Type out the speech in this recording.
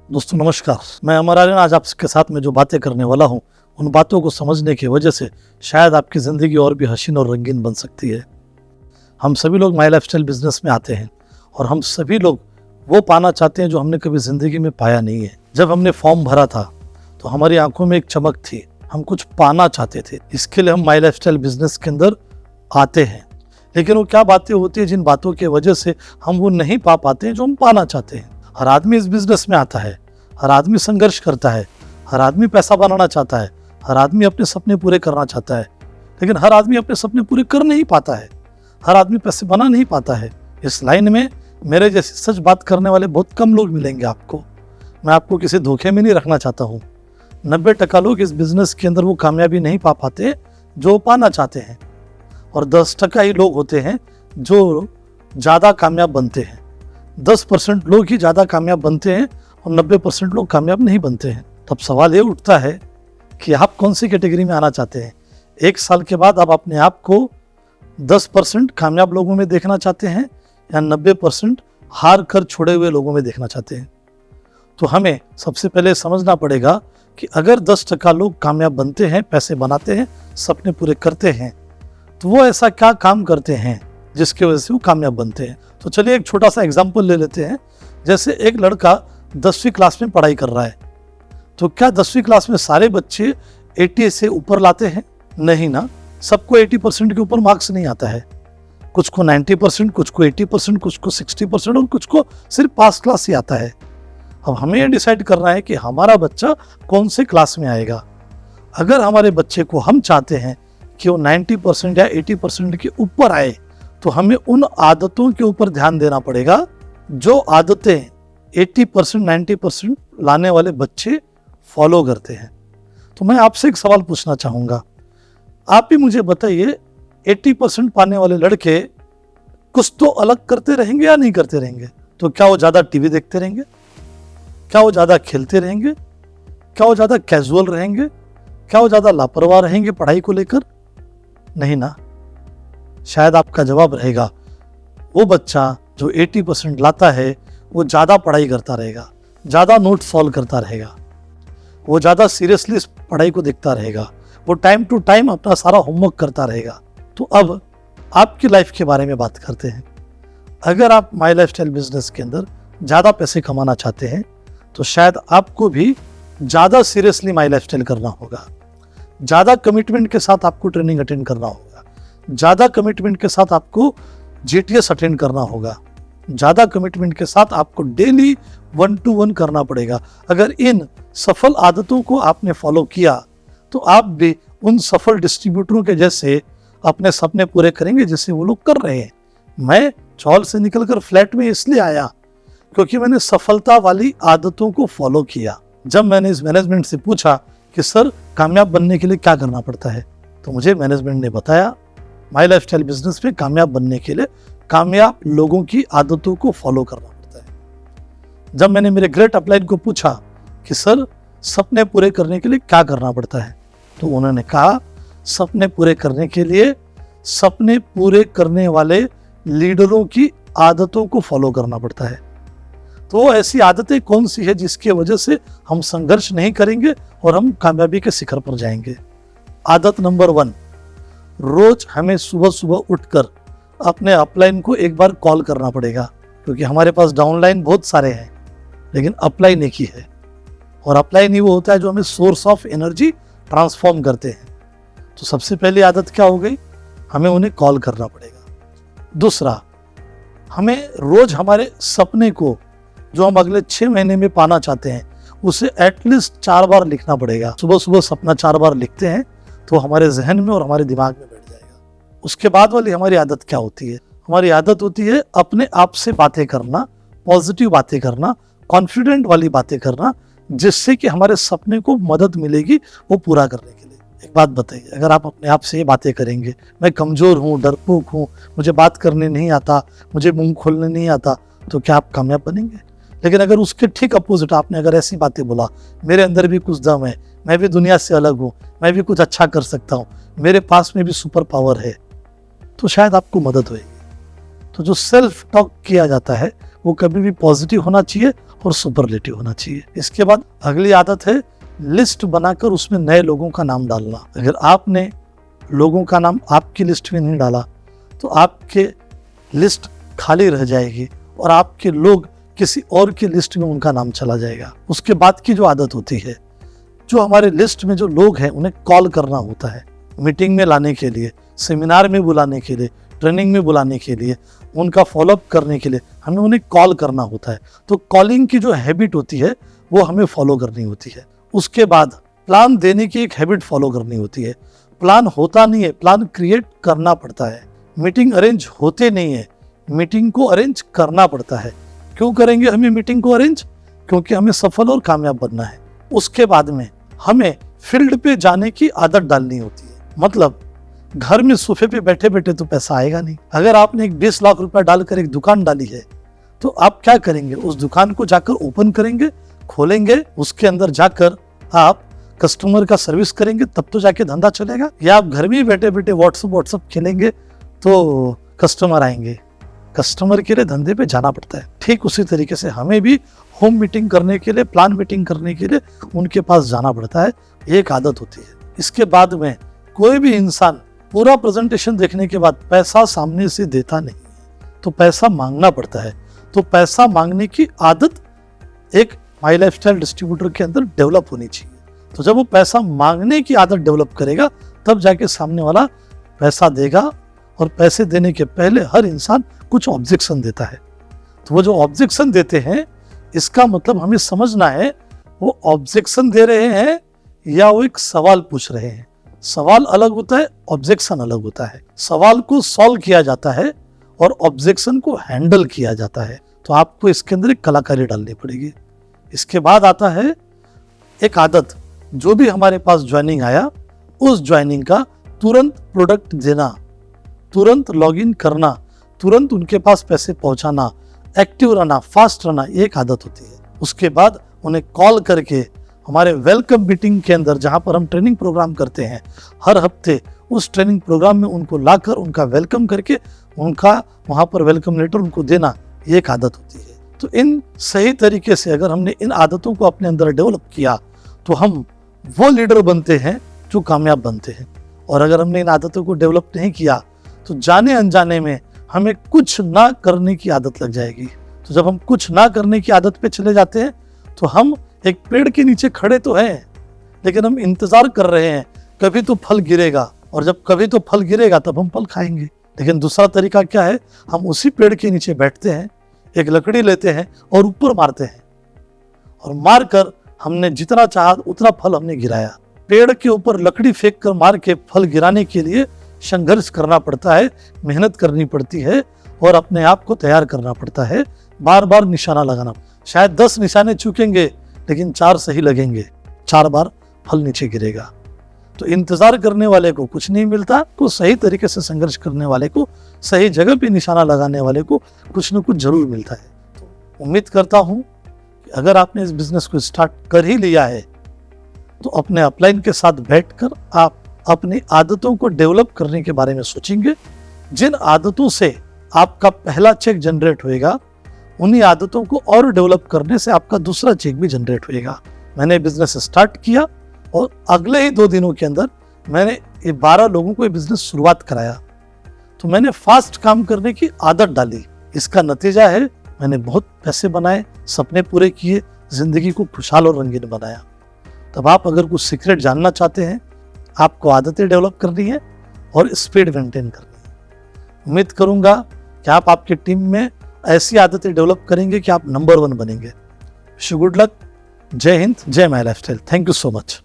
दोस्तों नमस्कार, मैं अमर आर्यन। आज आपके साथ में जो बातें करने वाला हूँ उन बातों को समझने की वजह से शायद आपकी ज़िंदगी और भी हसीन और रंगीन बन सकती है। हम सभी लोग माई लाइफस्टाइल बिजनेस में आते हैं और हम सभी लोग वो पाना चाहते हैं जो हमने कभी ज़िंदगी में पाया नहीं है। जब हमने फॉर्म भरा था तो हमारी आंखों में एक चमक थी, हम कुछ पाना चाहते थे, इसके लिए हम माई लाइफस्टाइल बिजनेस के अंदर आते हैं। लेकिन वो क्या बातें होती है जिन बातों की वजह से हम वो नहीं पा पाते हैं जो हम पाना चाहते हैं। हर आदमी इस बिजनेस में आता है, हर आदमी संघर्ष करता है, हर आदमी पैसा बनाना चाहता है, हर आदमी अपने सपने पूरे करना चाहता है, लेकिन हर आदमी अपने सपने पूरे कर नहीं पाता है, हर आदमी पैसे बना नहीं पाता है। इस लाइन में मेरे जैसे सच बात करने वाले बहुत कम लोग मिलेंगे आपको। मैं आपको किसी धोखे में नहीं रखना चाहता हूँ। 90% लोग इस बिजनेस के अंदर वो कामयाबी नहीं पा पाते जो पाना चाहते हैं, और 10% ही लोग होते हैं जो ज़्यादा कामयाब बनते हैं। 10% लोग ही ज़्यादा कामयाब बनते हैं और 90% लोग कामयाब नहीं बनते हैं। तब सवाल ये उठता है कि आप कौन सी कैटेगरी में आना चाहते हैं। 1 साल के बाद आप अपने आप को 10% कामयाब लोगों में देखना चाहते हैं या 90% हार कर छोड़े हुए लोगों में देखना चाहते हैं। तो हमें सबसे पहले समझना पड़ेगा कि अगर 10% लोग कामयाब बनते हैं, पैसे बनाते हैं, सपने पूरे करते हैं, तो वो ऐसा क्या काम करते हैं जिसकी वजह से वो कामयाब बनते हैं। तो चलिए एक छोटा सा एग्जाम्पल ले लेते हैं। जैसे एक लड़का 10वीं क्लास में पढ़ाई कर रहा है, तो क्या 10वीं क्लास में सारे बच्चे 80 से ऊपर लाते हैं? नहीं ना, सबको 80% के ऊपर मार्क्स नहीं आता है। कुछ को 90%, कुछ को 80%, कुछ को 60% और कुछ को सिर्फ पास क्लास ही आता है। अब हमें ये डिसाइड करना है कि हमारा बच्चा कौन से क्लास में आएगा। अगर हमारे बच्चे को हम चाहते हैं कि वो 90% या 80% के ऊपर आए, तो हमें उन आदतों के ऊपर ध्यान देना पड़ेगा जो आदतें 80% 90% लाने वाले बच्चे फॉलो करते हैं। तो मैं आपसे एक सवाल पूछना चाहूँगा, आप ही मुझे बताइए, 80% पाने वाले लड़के कुछ तो अलग करते रहेंगे या नहीं करते रहेंगे? तो क्या वो ज़्यादा टीवी देखते रहेंगे? क्या वो ज़्यादा खेलते रहेंगे? क्या वो ज़्यादा कैजुअल रहेंगे? क्या वो ज़्यादा लापरवाह रहेंगे पढ़ाई को लेकर? नहीं ना। शायद आपका जवाब रहेगा, वो बच्चा जो 80% लाता है वो ज़्यादा पढ़ाई करता रहेगा, ज़्यादा नोट सॉल्व करता रहेगा, वो ज़्यादा सीरियसली पढ़ाई को देखता रहेगा, वो टाइम टू टाइम अपना सारा होमवर्क करता रहेगा। तो अब आपकी लाइफ के बारे में बात करते हैं। अगर आप माई लाइफस्टाइल बिजनेस के अंदर ज़्यादा पैसे कमाना चाहते हैं तो शायद आपको भी ज़्यादा सीरियसली माई लाइफस्टाइल करना होगा, ज़्यादा कमिटमेंट के साथ आपको ट्रेनिंग अटेंड करना होगा, ज़्यादा कमिटमेंट के साथ आपको GTS अटेंड करना होगा, ज़्यादा कमिटमेंट के साथ आपको डेली 1-to-1 करना पड़ेगा। अगर इन सफल आदतों को आपने फॉलो किया तो आप भी उन सफल डिस्ट्रीब्यूटरों के जैसे अपने सपने पूरे करेंगे जैसे वो लोग कर रहे हैं। मैं चौल से निकलकर फ्लैट में इसलिए आया क्योंकि मैंने सफलता वाली आदतों को फॉलो किया। जब मैंने इस मैनेजमेंट से पूछा कि सर कामयाब बनने के लिए क्या करना पड़ता है, तो मुझे मैनेजमेंट ने बताया माई लाइफस्टाइल बिजनेस में कामयाब बनने के लिए कामयाब लोगों की आदतों को फॉलो करना पड़ता है। जब मैंने मेरे ग्रेट अपलाइन को पूछा कि सर सपने पूरे करने के लिए क्या करना पड़ता है, तो उन्होंने कहा सपने पूरे करने के लिए सपने पूरे करने वाले लीडरों की आदतों को फॉलो करना पड़ता है। तो ऐसी आदतें कौन सी है जिसकी वजह से हम संघर्ष नहीं करेंगे और हम कामयाबी के शिखर पर जाएंगे। आदत नंबर 1, रोज हमें सुबह सुबह उठकर अपने अपलाइन को एक बार कॉल करना पड़ेगा, क्योंकि हमारे पास डाउनलाइन बहुत सारे हैं लेकिन अपलाइन एक ही है, और अपलाइन ही वो होता है जो हमें सोर्स ऑफ एनर्जी ट्रांसफॉर्म करते हैं। तो सबसे पहली आदत क्या हो गई, हमें उन्हें कॉल करना पड़ेगा। दूसरा, हमें रोज हमारे सपने को जो हम अगले 6 महीने में पाना चाहते हैं उसे एटलीस्ट 4 बार लिखना पड़ेगा। सुबह सुबह सपना 4 बार लिखते हैं तो हमारे जहन में और हमारे दिमाग में बैठ जाएगा। उसके बाद वाली हमारी आदत क्या होती है, हमारी आदत होती है अपने आप से बातें करना, पॉजिटिव बातें करना, कॉन्फिडेंट वाली बातें करना, जिससे कि हमारे सपने को मदद मिलेगी वो पूरा करने के लिए। एक बात बताइए, अगर आप अपने आप से ये बातें करेंगे, मैं कमज़ोर हूँ, डरपोक हूँ, मुझे बात करने नहीं आता, मुझे मुंह खोलने नहीं आता, तो क्या आप कामयाब बनेंगे? लेकिन अगर उसके ठीक अपोजिट आपने अगर ऐसी बातें बोला, मेरे अंदर भी कुछ दम है, मैं भी दुनिया से अलग हूँ, मैं भी कुछ अच्छा कर सकता हूँ, मेरे पास में भी सुपर पावर है, तो शायद आपको मदद होगी। तो जो सेल्फ टॉक किया जाता है वो कभी भी पॉजिटिव होना चाहिए और सुपरलेटिव होना चाहिए। इसके बाद अगली आदत है लिस्ट बनाकर उसमें नए लोगों का नाम डालना। अगर आपने लोगों का नाम आपकी लिस्ट में नहीं डाला तो आपके लिस्ट खाली रह जाएगी और आपके लोग किसी और की लिस्ट में उनका नाम चला जाएगा। उसके बाद की जो आदत होती है, जो हमारे लिस्ट में जो लोग हैं उन्हें कॉल करना होता है, मीटिंग में लाने के लिए, सेमिनार में बुलाने के लिए, ट्रेनिंग में बुलाने के लिए, उनका फॉलोअप करने के लिए हमें उन्हें कॉल करना होता है। तो कॉलिंग की जो हैबिट होती है वो हमें फॉलो करनी होती है। उसके बाद प्लान देने की एक हैबिट फॉलो करनी होती है। प्लान होता नहीं है, प्लान क्रिएट करना पड़ता है। मीटिंग अरेंज होते नहीं है, मीटिंग को अरेंज करना पड़ता है। क्यों करेंगे हमें मीटिंग को अरेंज? क्योंकि हमें सफल और कामयाब बनना है। उसके बाद में हमें फील्ड पे जाने की आदत डालनी होती है। मतलब घर में सोफे पे बैठे बैठे तो पैसा आएगा नहीं। अगर आपने एक 20 लाख रुपया डालकर एक दुकान डाली है तो आप क्या करेंगे? उस दुकान को जाकर ओपन करेंगे, खोलेंगे, उसके अंदर जाकर आप कस्टमर का सर्विस करेंगे, तब तो जाके धंधा चलेगा। या आप घर में ही बैठे बैठे व्हाट्सएप खेलेंगे तो कस्टमर आएंगे? कस्टमर के लिए धंधे पे जाना पड़ता है। ठीक उसी तरीके से हमें भी होम मीटिंग करने के लिए, प्लान मीटिंग करने के लिए उनके पास जाना पड़ता है। एक आदत होती है। इसके बाद में कोई भी इंसान पूरा प्रेजेंटेशन देखने के बाद पैसा सामने से देता नहीं, तो पैसा मांगना पड़ता है। तो पैसा मांगने की आदत एक माई लाइफस्टाइल डिस्ट्रीब्यूटर के अंदर डेवलप होनी चाहिए। तो जब वो पैसा मांगने की आदत डेवलप करेगा तब जाके सामने वाला पैसा देगा। और पैसे देने के पहले हर इंसान कुछ ऑब्जेक्शन देता है। तो वो जो ऑब्जेक्शन देते हैं, इसका मतलब हमें समझना है वो ऑब्जेक्शन दे रहे हैं या वो एक सवाल पूछ रहे हैं। सवाल अलग होता है, ऑब्जेक्शन अलग होता है। सवाल को सॉल्व किया जाता है और ऑब्जेक्शन को हैंडल किया जाता है। तो आपको इसके अंदर एक कलाकारी डालनी पड़ेगी। इसके बाद आता है एक आदत, जो भी हमारे पास ज्वाइनिंग आया उस ज्वाइनिंग का तुरंत प्रोडक्ट देना, तुरंत लॉगिन करना, तुरंत उनके पास पैसे पहुंचाना, एक्टिव रहना, फास्ट रहना, ये एक आदत होती है। उसके बाद उन्हें कॉल करके हमारे वेलकम मीटिंग के अंदर, जहां पर हम ट्रेनिंग प्रोग्राम करते हैं हर हफ्ते, उस ट्रेनिंग प्रोग्राम में उनको लाकर उनका वेलकम करके उनका वहां पर वेलकम लेटर उनको देना, ये एक आदत होती है। तो इन सही तरीके से अगर हमने इन आदतों को अपने अंदर डेवलप किया तो हम वो लीडर बनते हैं जो कामयाब बनते हैं। और अगर हमने इन आदतों को डेवलप नहीं किया तो जाने अनजाने में हमें कुछ ना करने की आदत लग जाएगी। तो जब हम कुछ ना करने की आदत पे चले जाते हैं तो हम एक पेड़ के नीचे खड़े तो हैं, लेकिन हम इंतजार कर रहे हैं कभी तो फल गिरेगा, और जब कभी तो फल गिरेगा तब हम फल खाएंगे। लेकिन दूसरा तरीका क्या है? हम उसी पेड़ के नीचे बैठते हैं, एक लकड़ी लेते हैं और ऊपर मारते हैं, और मारकर हमने जितना चाहा उतना फल हमने गिराया। पेड़ के ऊपर लकड़ी फेंक कर मार के फल गिराने के लिए संघर्ष करना पड़ता है, मेहनत करनी पड़ती है और अपने आप को तैयार करना पड़ता है, बार बार निशाना लगाना। शायद 10 निशाने चूकेंगे लेकिन 4 सही लगेंगे, 4 बार फल नीचे गिरेगा। तो इंतजार करने वाले को कुछ नहीं मिलता, तो सही तरीके से संघर्ष करने वाले को, सही जगह पे निशाना लगाने वाले को कुछ न कुछ जरूर मिलता है। तो उम्मीद करता हूं कि अगर आपने इस बिजनेस को स्टार्ट कर ही लिया है तो अपने अपलाइन के साथ बैठकर आप अपनी आदतों को डेवलप करने के बारे में सोचेंगे। जिन आदतों से आपका पहला चेक जनरेट होएगा, उन्हीं आदतों को और डेवलप करने से आपका दूसरा चेक भी जनरेट होएगा। मैंने बिजनेस स्टार्ट किया और अगले ही 2 दिनों के अंदर मैंने ये 12 लोगों को ये बिजनेस शुरुआत कराया। तो मैंने फास्ट काम करने की आदत डाली। इसका नतीजा है मैंने बहुत पैसे बनाए, सपने पूरे किए, जिंदगी को खुशहाल और रंगीन बनाया। तब आप अगर कुछ सीक्रेट जानना चाहते हैं, आपको आदतें डेवलप करनी है और स्पीड मेंटेन करनी है। उम्मीद करूंगा कि आप आपकी टीम में ऐसी आदतें डेवलप करेंगे कि आप नंबर 1 बनेंगे। Wish you good luck. जय हिंद, जय my lifestyle. Thank you so much.